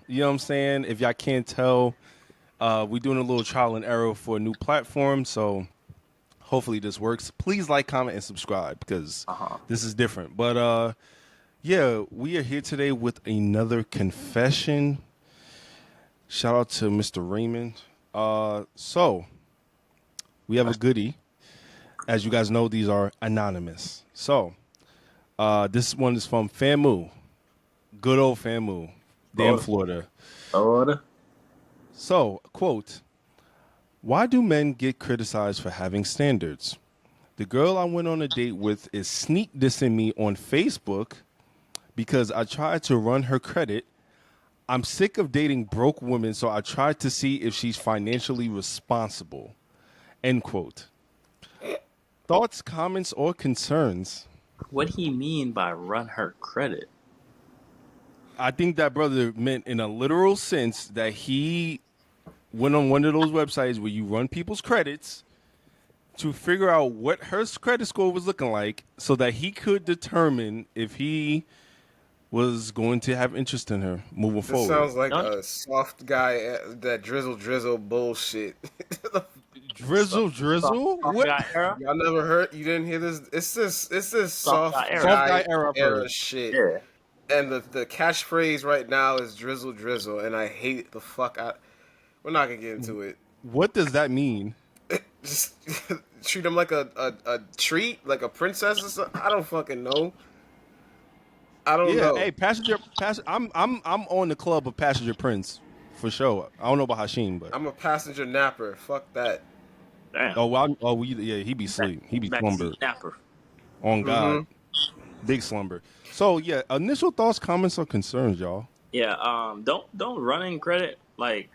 You know what I'm saying? If y'all can't tell, we're doing a little trial and error for a new platform. So hopefully this works. Please like, comment, and subscribe because Uh-huh. this is different. But yeah, we are here today with another confession. Shout out to Mr. Raymond. So we have a goodie. As you guys know, these are anonymous. So this one is from Famu, good old Famu, damn Order. Florida. Order. So, quote, why do men get criticized for having standards? The girl I went on a date with is sneak dissing me on Facebook because I tried to run her credit. I'm sick of dating broke women, so I tried to see if she's financially responsible. End quote. Thoughts, comments, or concerns? What he mean by run her credit? I think that brother meant in a literal sense that he went on one of those websites where you run people's credits to figure out what her credit score was looking like so that he could determine if he was going to have interest in her moving This forward. sounds like Don't a soft guy that drizzle bullshit. Drizzle, drizzle? soft What? guy era? Y'all never heard? You didn't hear this? It's this Soft guy soft era. Soft guy guy era, I've era heard. shit. Yeah. And the catchphrase right now is drizzle, and I hate the fuck out. We're not gonna get into it. What does that mean? Just treat him like a treat, like a princess or something. I don't fucking know. I don't Yeah, know. hey, passenger. I'm on the club of Passenger Prince for sure. I don't know about Hashim, but I'm a passenger napper. Fuck that. Damn. yeah, he be sleep, he be slumber. Backseat napper. On God, Mm-hmm. big slumber. So yeah, initial thoughts, comments, or concerns, y'all. Yeah. Don't running credit like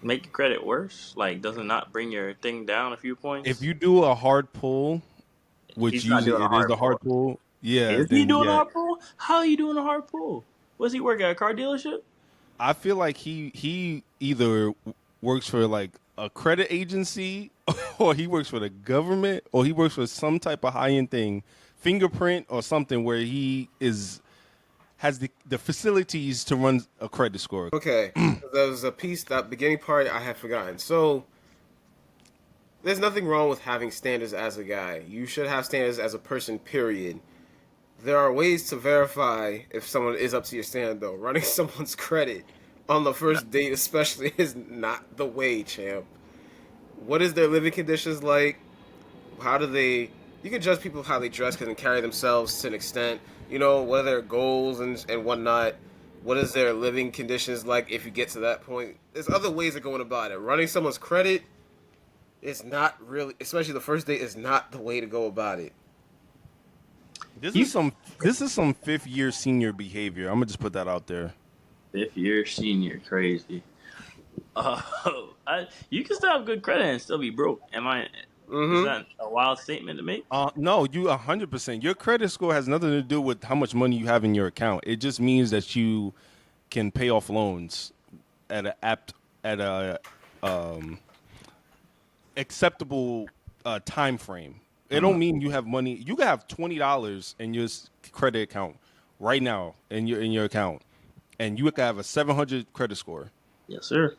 make your credit worse. Like, does it not bring your thing down a few points? If you do a hard pull, which He's not usually doing a it is hard the pull. hard pull, yeah, Is he then doing a yeah, hard pull? How are you doing a hard pull? Was he working at a car dealership? I feel like he either works for like a credit agency or he works for the government or he works for some type of high end thing, fingerprint or something where he has the facilities to run a credit score. Okay, there was a piece, that beginning part I had forgotten. So there's nothing wrong with having standards as a guy. You should have standards as a person, period. There are ways to verify if someone is up to your standard, though. Running someone's credit on the first date, especially, is not the way, champ. What is their living conditions like? How do they? You can judge people how they dress and carry themselves to an extent. You know, what are their goals and whatnot. What is their living conditions like if you get to that point? There's other ways of going about it. Running someone's credit is not really, especially the first date, is not the way to go about it. This is some fifth year senior behavior. I'm gonna just put that out there. If you're senior, crazy. Uh, you can still have good credit and still be broke. Am I? Is Mm-hmm. that a wild statement to make? No, you 100%. Your credit score has nothing to do with how much money you have in your account. It just means that you can pay off loans at a apt at a acceptable time frame. It don't mean you have money. You can have $20 in your credit account right now in your account, and you can have a 700 credit score. Yes, sir.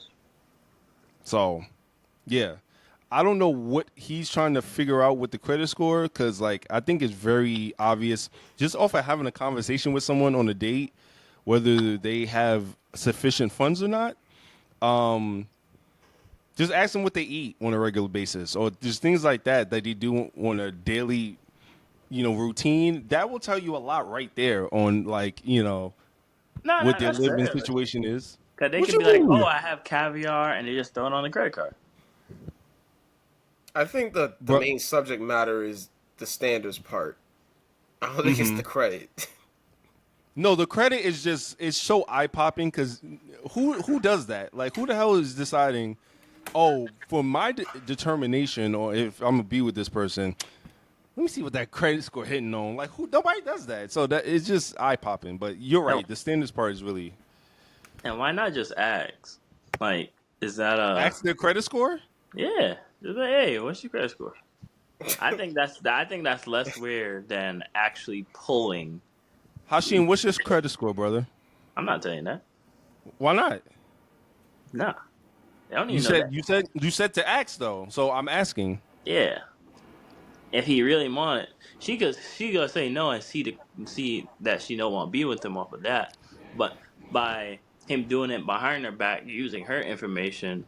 So, yeah. I don't know what he's trying to figure out with the credit score because, like, I think it's very obvious just off of having a conversation with someone on a date, whether they have sufficient funds or not. Just ask them what they eat on a regular basis, or just things like that that they do on a daily, routine. That will tell you a lot right there on, like, No, what their that's living fair. situation is. Because they What could you be like, mean, oh, I have caviar, and they just throw it on the credit card. I think the bro? main subject matter is the standards part. I don't think it's the credit. No, the credit is just it's so eye popping because who does that? Like, who the hell is deciding? Oh, for my determination, or if I'm gonna be with this person, let me see what that credit score hitting on. Like, who? Nobody does that. So that it's just eye popping. But you're No. right. The standards part is really And why not just ask? Like, is that a ask their credit score. yeah? Just like, hey, what's your credit score? I think that's less weird than actually pulling. Hashim, what's your credit score, brother? I'm not telling you that. Why not? Nah, I don't You even know said that. you said to ask though. So I'm asking. Yeah, if he really wanted, she could say no and see that she don't want to be with him off of that. But by him doing it behind her back, using her information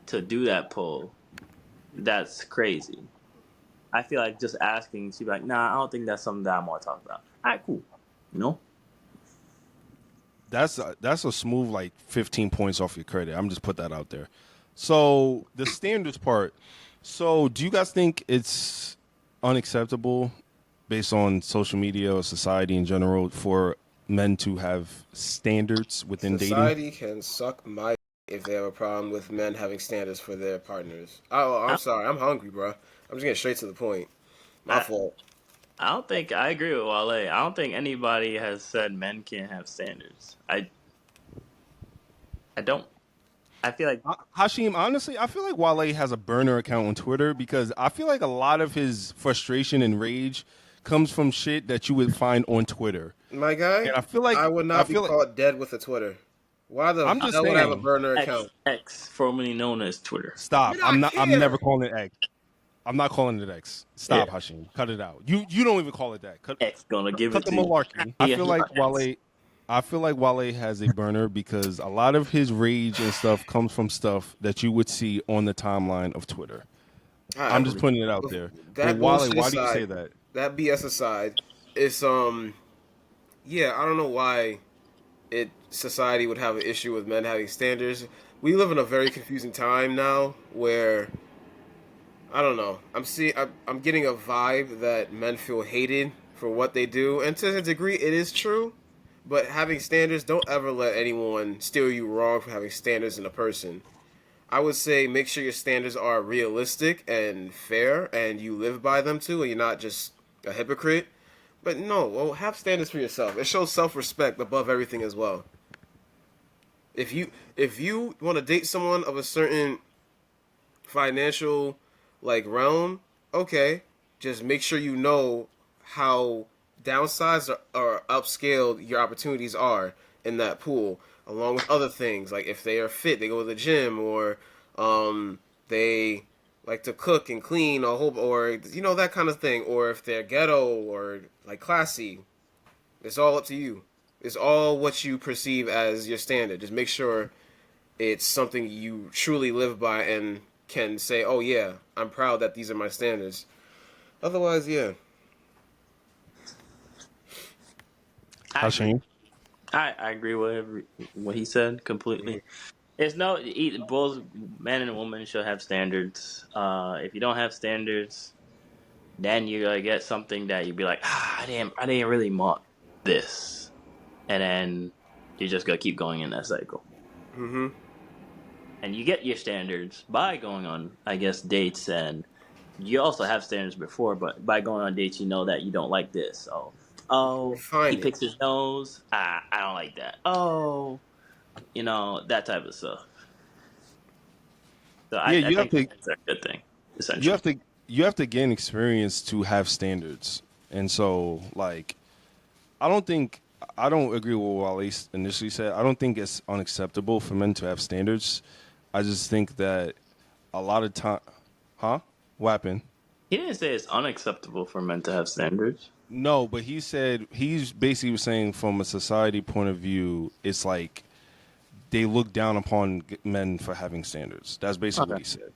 to do that poll, that's crazy. I feel like just asking, she'd be like, "Nah, I don't think that's something that I want to talk about." All right, cool. You know, That's a smooth like 15 points off your credit. I'm just put that out there. So the standards part. So do you guys think it's unacceptable based on social media or society in general for men to have standards within dating? Society can suck my if they have a problem with men having standards for their partners. Oh, I'm I, sorry. I'm hungry, bro. I'm just getting straight to the point. My I, fault. I don't think I agree with Wale. I don't think anybody has said men can't have standards. I don't. I feel like Hashim, honestly, I feel like Wale has a burner account on Twitter because I feel like a lot of his frustration and rage comes from shit that you would find on Twitter. My guy, And I feel like I would I not be feel like caught dead with a Twitter. Why the I'm just hell would I have a saying, burner account? X, formerly known as Twitter. stop. Did I I'm never care? calling it X. I'm not calling it X. Yeah, Stop, Hashim. Cut it out. You don't even call it that. X gonna give Cut it the to you. malarkey. Yeah, he X. I feel like Wale has a burner because a lot of his rage and stuff comes from stuff that you would see on the timeline of Twitter. All I'm right. just putting it out there. But That Wale, bullshit why do you aside, say that? that BS aside, it's yeah, I don't know why it society would have an issue with men having standards. We live in a very confusing time now where I don't know. I'm getting a vibe that men feel hated for what they do, and to a degree, it is true. But having standards, don't ever let anyone steer you wrong for having standards in a person. I would say make sure your standards are realistic and fair, and you live by them too, and you're not just a hypocrite. But no, well, have standards for yourself. It shows self-respect above everything as well. If you want to date someone of a certain financial realm, okay, just make sure you know how downsized or upscaled your opportunities are in that pool, along with other things like if they are fit, they go to the gym, or they like to cook and clean, or that kind of thing, or if they're ghetto or like classy. It's all up to you. It's all what you perceive as your standard. Just make sure it's something you truly live by and can say, "Oh yeah, I'm proud that these are my standards." Otherwise, yeah. I agree. Hashim? I agree with what he said completely. It's no both men and women should have standards. If you don't have standards, then you're gonna get something that you'd be like, I didn't really want this, and then you're just gonna keep going in that cycle. Mm-hmm. And you get your standards by going on, I guess, dates, and you also have standards before, but by going on dates, you know that you don't like this. So, oh, he Refine it. picks his nose. I don't like that. Oh, that type of stuff. So Yeah, I think it's a good thing, you essentially. have to you have to gain experience to have standards. And so like I don't agree with what Wale initially said. I don't think it's unacceptable for men to have standards. I just think that a lot of time, huh? What happened? He didn't say it's unacceptable for men to have standards. No, but he's basically saying from a society point of view, it's like they look down upon men for having standards. That's basically what Okay. he said,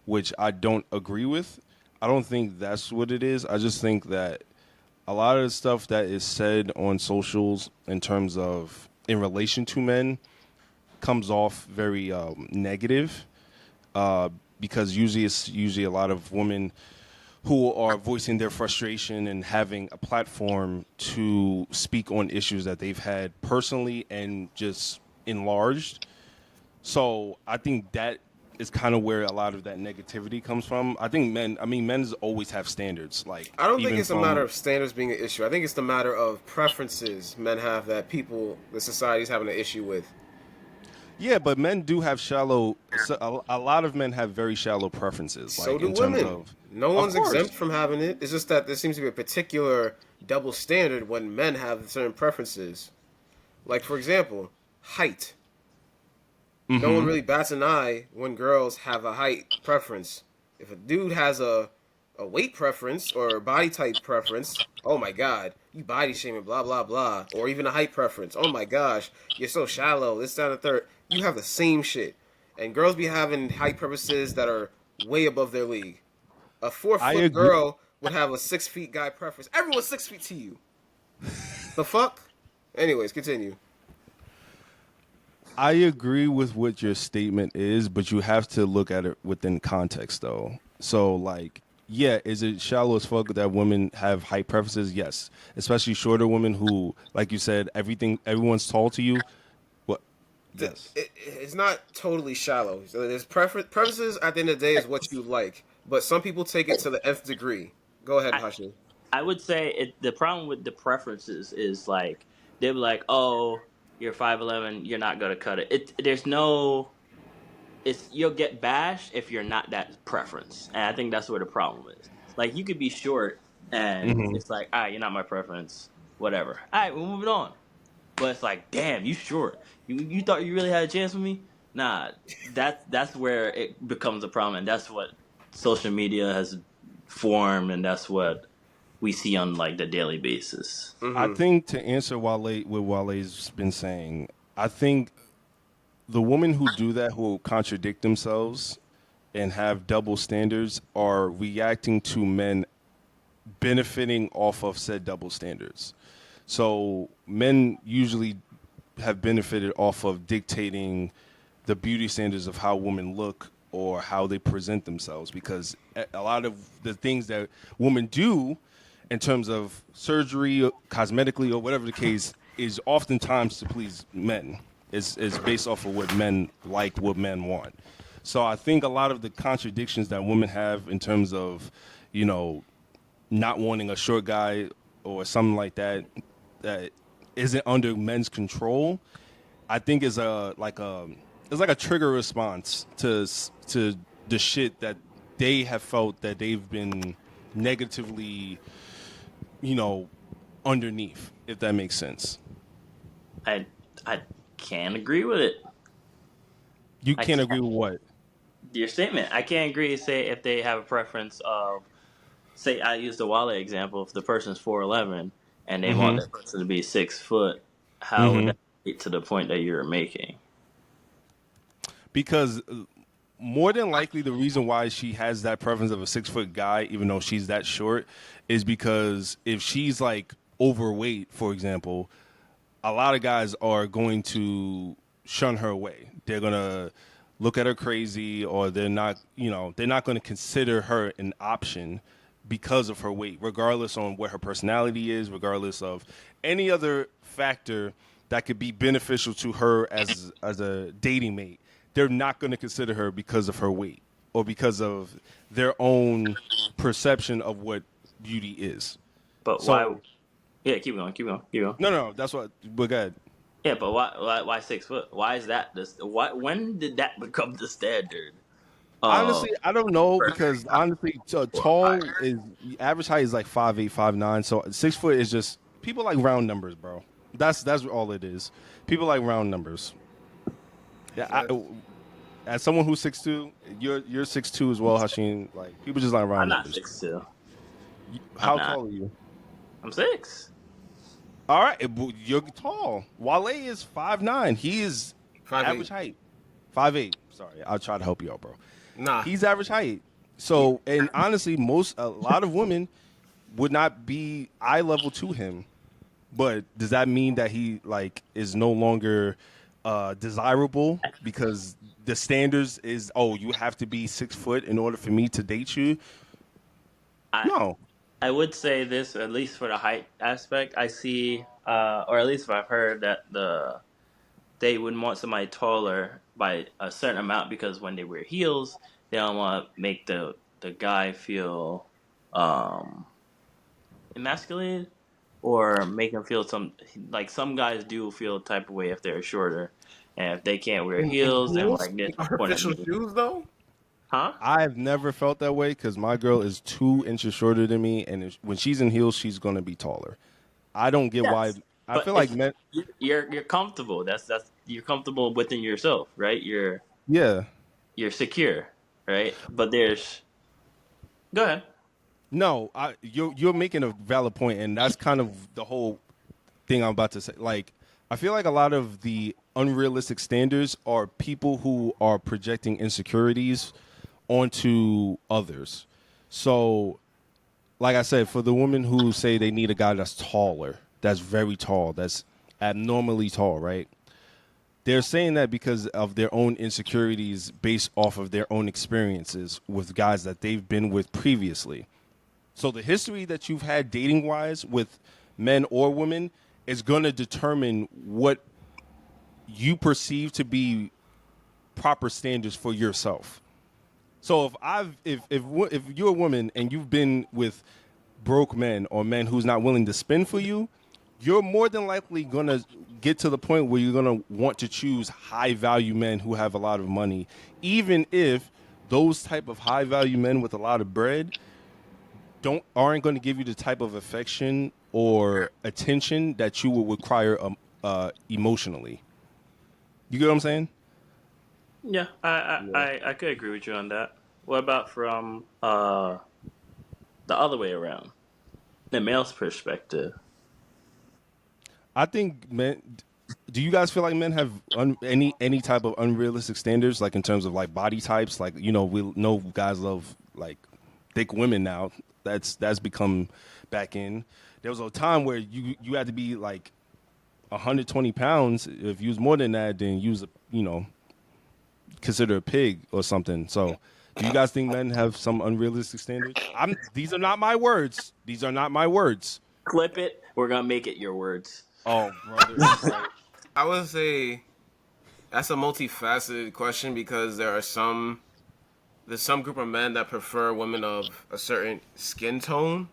which I don't agree with. I don't think that's what it is. I just think that a lot of the stuff that is said on socials in terms of in relation to men comes off very negative because usually a lot of women who are voicing their frustration and having a platform to speak on issues that they've had personally and just enlarged. So I think that is kind of where a lot of that negativity comes from. Men always have standards, like I don't think even it's a matter from, of standards being an issue. I think it's the matter of preferences men have that the society's having an issue with. yeah, but men do have shallow, a lot of men have very shallow preferences, So like do in terms women. of, No of one's exempt course. from having it. It's just that there seems to be a particular double standard when men have certain preferences. Like, for example, height. No one really bats an eye when girls have a height preference. If a dude has a weight preference or a body type preference, oh my god, you body shaming, blah blah blah, or even a height preference. Oh my gosh, you're so shallow. This, that, and the third. You have the same shit, and girls be having height preferences that are way above their league. A 4 I foot agree. girl would have a 6 feet guy preference. Everyone's 6 feet to you. The fuck? Anyways, continue. I agree with what your statement is, but you have to look at it within context, though. So, like, yeah, is it shallow as fuck that women have height preferences? Yes, especially shorter women who, like you said, everyone's tall to you. What? Yes. It's not totally shallow. So there's preferences at the end of the day is what you like, but some people take it to the nth degree. Go ahead, Hashi. I would say the problem with the preferences is like they'll be like, "Oh, you're 5'11", you're not gonna cut it." There's no, it's you'll get bashed if you're not that preference, and I think that's where the problem is. Like you could be short, and Hmm. it's like, "All right, you're not my preference, whatever." All right, we're moving on. But it's like, damn, you short. You thought you really had a chance with me? Nah, that's where it becomes a problem, and that's what social media has formed, and that's what we see on like the daily basis. I Mm-hmm. think to answer Wale, what Wale's been saying, I think the women who do that, who contradict themselves and have double standards, are reacting to men benefiting off of said double standards. So men usually have benefited off of dictating the beauty standards of how women look or how they present themselves, because a lot of the things that women do in terms of surgery, cosmetically, or whatever the case, is oftentimes to please men. Is based off of what men like, what men want. So I think a lot of the contradictions that women have in terms of, you know, not wanting a short guy or something like that that isn't under men's control, I think is it's like a trigger response to the shit that they have felt that they've been negatively, you know, underneath, if that makes sense. I I can't agree with it. You I can't can't. agree with what? Your statement. I can't agree. Say if they have a preference of, say I use the wallet example. If the person's 4'11" and they want Mm-hmm. that person to be 6 foot, how would Mm-hmm. that get to the point that you're making? Because more than likely the reason why she has that preference of a 6 foot guy, even though she's that short, is because if she's like overweight, for example, a lot of guys are going to shun her away. They're gonna look at her crazy, or they're not, you know, they're not going to consider her an option because of her weight, regardless on what her personality is, regardless of any other factor that could be beneficial to her as a dating mate. They're not going to consider her because of her weight or because of their own perception of what beauty is. But why? So Yeah, keep going, keep going, keep going. no, that's what. But go ahead. Yeah, but why 6 foot? Why is that this? Why when did that become the standard? Uh, Honestly, I don't know, for because honestly, or tall higher. is average height is like 5'8", 5'9". So 6 foot is just people like round numbers, bro. That's all it is. People like round numbers. Yeah, as someone who's 6'2", you're 6'2" as well, Hashim. Like people just like I'm round not numbers. 6'2". I'm How not. tall are you? I'm 6. All right, you're tall. Wale is 5'9". He is 5'8". average height. 5'8". Sorry, I'll try to help you out, bro. Nah. He's average height. So, and honestly, a lot of women would not be eye level to him. But does that mean that he like is no longer desirable because the standards is, oh, you have to be 6 foot in order for me to date you? I No. I would say this, at least for the height aspect. I see, or at least if I've heard that they would want somebody taller by a certain amount because when they wear heels, they don't want to make the guy feel um, emasculated or make him feel some guys do feel a type of way if they're shorter, and if they can't wear In heels and heels? like this point of Artificial view, shoes, though? huh? I've never felt that way because my girl is 2 inches shorter than me, and when she's in heels, she's gonna be taller. I don't get why. Yes, I but feel like if men. you're comfortable, that's you're comfortable within yourself, right? Yeah. You're secure, right? But there's go ahead. No, you're making a valid point, and that's kind of the whole thing I'm about to say. Like, I feel like a lot of the unrealistic standards are people who are projecting insecurities onto others. So, like I said, for the women who say they need a guy that's taller, that's very tall, that's abnormally tall, right? They're saying that because of their own insecurities based off of their own experiences with guys that they've been with previously. So the history that you've had dating wise with men or women is going to determine what you perceive to be proper standards for yourself. So if you're a woman and you've been with broke men or men who's not willing to spend for you, you're more than likely going to get to the point where you're going to want to choose high value men who have a lot of money, even if those type of high value men with a lot of bread aren't going to give you the type of affection or attention that you would require emotionally. You get what I'm saying? Yeah, I could agree with you on that. What about from the other way around, the male's perspective? I think men. Do you guys feel like men have any type of unrealistic standards, like in terms of like body types? Like, you know, we know guys love like thick women now. That's become back in. There was a time where you had to be like 120 pounds. If you was more than that, then you was consider a pig or something. So, do you guys think men have some unrealistic standards? These are not my words. These are not my words. Clip it. We're gonna make it your words. Oh, brother. Right. I would say that's a multifaceted question because there's some group of men that prefer women of a certain skin tone.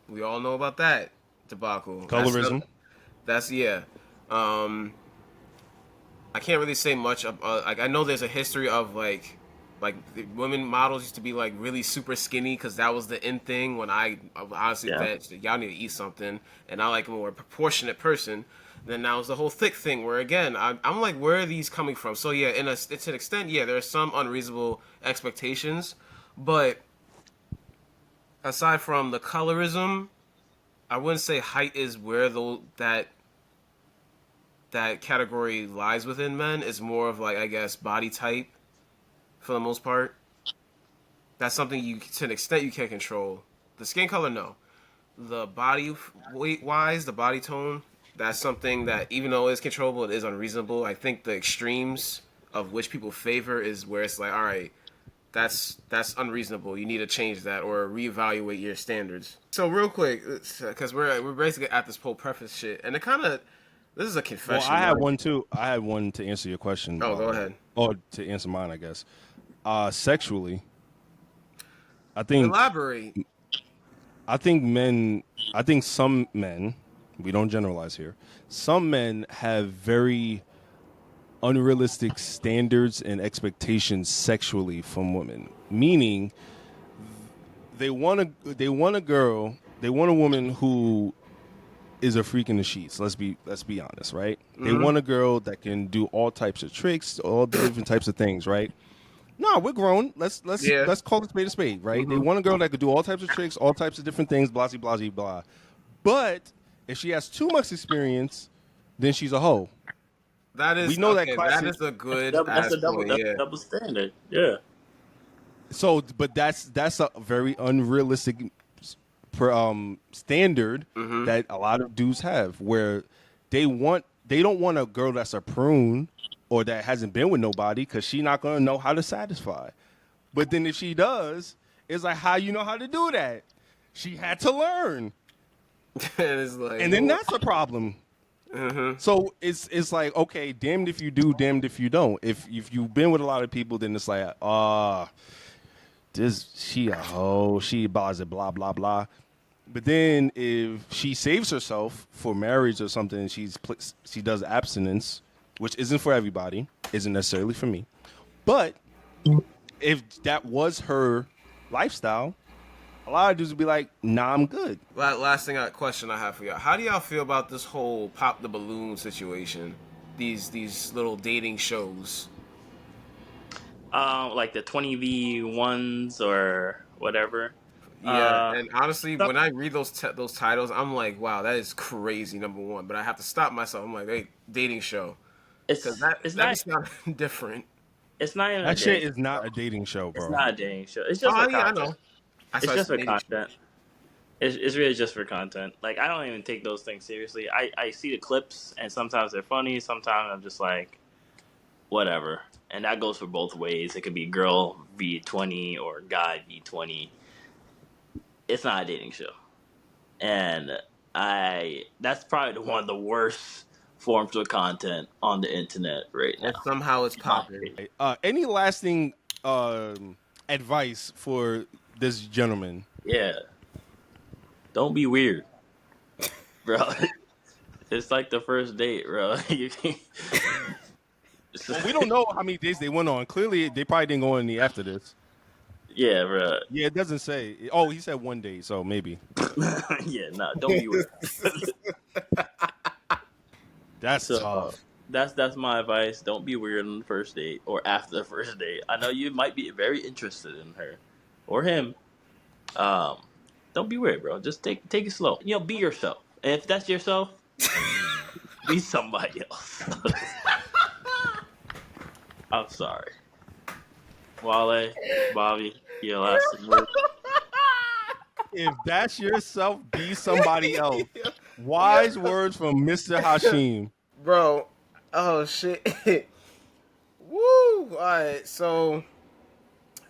We all know about that debacle. Colorism. That's yeah. I can't really say much. Like I know there's a history of like the women models used to be like really super skinny because that was the in thing. When I honestly thought y'all need to eat something, and I like a more proportionate person. Then now it's the whole thick thing where again I'm like, where are these coming from? So yeah, to an extent, yeah, there are some unreasonable expectations, but aside from the colorism, I wouldn't say height is where that category lies within men. It's more of like, I guess, body type for the most part. That's something you, to an extent, you can control. The skin color, no. The body weight wise, the body tone, that's something that even though it's controllable, it is unreasonable. I think the extremes of which people favor is where it's like, all right, that's unreasonable. You need to change that or reevaluate your standards. So real quick, because we're basically at this whole preface shit, and it kind of, this is a confession. Well, I had one too. I had one to answer your question. Oh, go ahead. Or to answer mine, I guess. Sexually, I think. Elaborate. I think some men, we don't generalize here, some men have very unrealistic standards and expectations sexually from women. Meaning, they want a woman who is a freak in the sheets. Let's be honest, right? Mm-hmm. They want a girl that can do all types of tricks, all different types of things, right? No, we're grown. Let's call it a spade, right? Mm-hmm. They want a girl that could do all types of tricks, all types of different things, blah, blah, blah, blah. But if she has too much experience, then she's a hoe. That is, we know okay, that classic, that is a good that's a double standard. Yeah. So, but that's a very unrealistic standard mm-hmm. that a lot of dudes have, where they don't want a girl that's a prune or that hasn't been with nobody because she's not gonna know how to satisfy. But then if she does, it's like, how you know how to do that? She had to learn. And then that's a problem. Mm-hmm. So it's like, okay, damned if you do, damned if you don't. If you've been with a lot of people, then it's like, she a hoe, she blah blah blah blah. But then if she saves herself for marriage or something, she does abstinence, which isn't for everybody, isn't necessarily for me. But if that was her lifestyle, a lot of dudes would be like, nah, I'm good. Last question I have for y'all. How do y'all feel about this whole pop the balloon situation? these little dating shows. Like the 20v1s or whatever. Yeah, and honestly, Stuff- when I read those titles, I'm like, wow, that is crazy. Number one, but I have to stop myself. I'm like, hey, dating show, because it's that not be sounding different. it's not even a That shit dating is not show. a dating show, It's bro. not a dating show. It's just Oh for yeah, I content. know. I It's saw just for dating show. content. It's really just for content. Like I don't even take those things seriously. I see the clips and sometimes they're funny. Sometimes I'm just like, whatever. And that goes for both ways. It could be girl v20 or guy v20. It's not a dating show, and that's probably one of the worst forms of content on the internet right now. And somehow it's in my popping. opinion. Any lasting advice for this gentleman? Yeah, don't be weird, bro. It's like the first date, bro. Well, we don't know how many days they went on. Clearly, they probably didn't go any after this. Yeah, bro. Yeah, it doesn't say. Oh, he said 1 day, so maybe. Yeah, no, don't be weird. That's So tough. that's my advice. Don't be weird on the first date or after the first date. I know you might be very interested in her or him. Don't be weird, bro. Just take it slow. You know, be yourself. And if that's yourself, be somebody else. I'm sorry. Wale, Bobby, your last word. If that's yourself, be somebody else. Wise words from Mr. Hashim. Bro, oh shit. Woo! Alright, so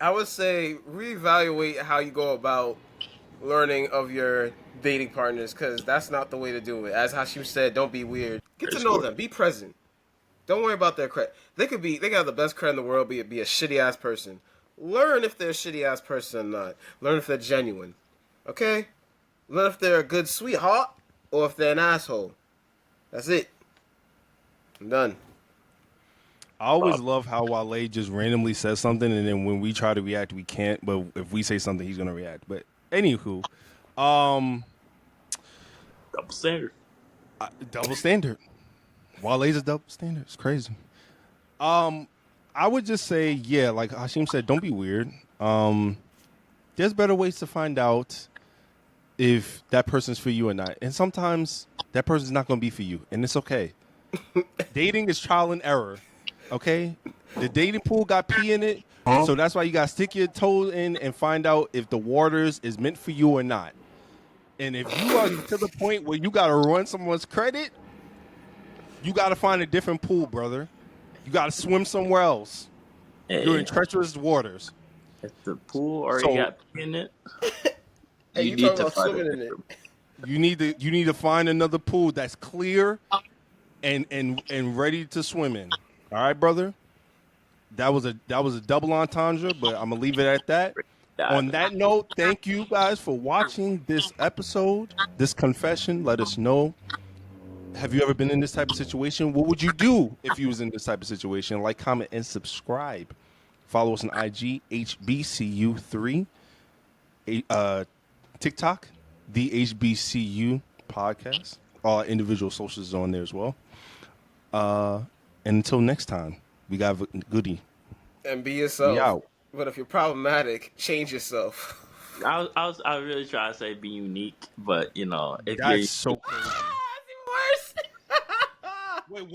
I would say reevaluate how you go about learning of your dating partners, because that's not the way to do it. As Hashim said, don't be weird. Get to know them. Be present. Don't worry about their credit. They got the best credit in the world, be a shitty ass person. Learn if they're a shitty ass person or not. Learn if they're genuine. Okay? Learn if they're a good sweetheart or if they're an asshole. That's it. I'm done. I always love how Wale just randomly says something, and then when we try to react, we can't. But if we say something, he's gonna react. But anywho, Double standard. double standard. Wale's a double standard. It's crazy. I would just say, yeah, like Hashim said, don't be weird. There's better ways to find out if that person's for you or not. And sometimes that person's not going to be for you, and it's okay. Dating is trial and error, okay? The dating pool got pee in it, so that's why you got to stick your toe in and find out if the waters is meant for you or not. And if you are to the point where you got to run someone's credit, you got to find a different pool, brother. You got to swim somewhere else. Hey, You're in treacherous waters. if the pool already got pee in it, Hey, you need talking to about find swimming a in it? different- You need to find another pool that's clear and ready to swim in. All right, brother. That was a double entendre, but I'm gonna leave it at that. On that note, thank you guys for watching this episode, this confession. Let us know. Have you ever been in this type of situation? What would you do if you was in this type of situation? Like, comment, and subscribe. Follow us on IG, HBCU3. TikTok, the HBCU podcast. All our individual socials are on there as well. And until next time, we got Goody. And be yourself. We out. But if you're problematic, change yourself. I was really trying to say be unique, but you know, if That's you're so crazy.